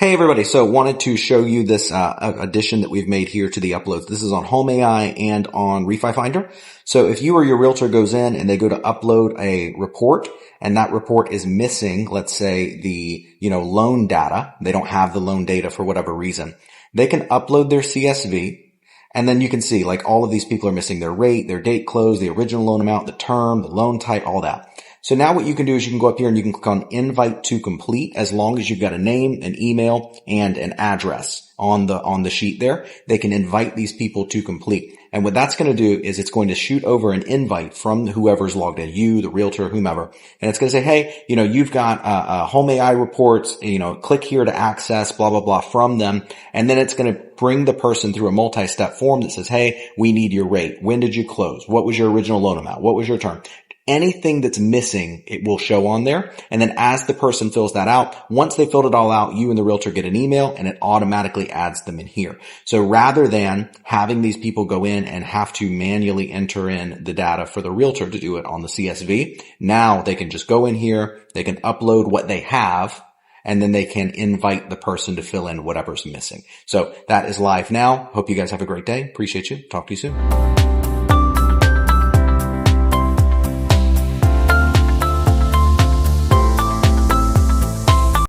Hey everybody, so wanted to show you this addition that we've made here to the uploads. This is on HomeAI and on Refi Finder. So if you or your realtor goes in and they go to upload a report and that report is missing, let's say the, loan data, they don't have the loan data for whatever reason, they can upload their CSV and then you can see like all of these people are missing their rate, their date close, the original loan amount, the term, the loan type, all that. So now what you can do is you can go up here and you can click on invite to complete as long as you've got a name, an email, and an address on the sheet there. They can invite these people to complete. And what that's going to do is it's going to shoot over an invite from whoever's logged in, you, the realtor, whomever. And it's going to say, hey, you've got HomeAI reports, click here to access, blah, blah, blah from them. And then it's going to bring the person through a multi-step form that says, hey, we need your rate. When did you close? What was your original loan amount? What was your term? Anything that's missing, it will show on there. And then as the person fills that out, once they filled it all out, you and the realtor get an email and it automatically adds them in here. So rather than having these people go in and have to manually enter in the data for the realtor to do it on the CSV, now they can just go in here, they can upload what they have, and then they can invite the person to fill in whatever's missing. So that is live now. Hope you guys have a great day. Appreciate you. Talk to you soon.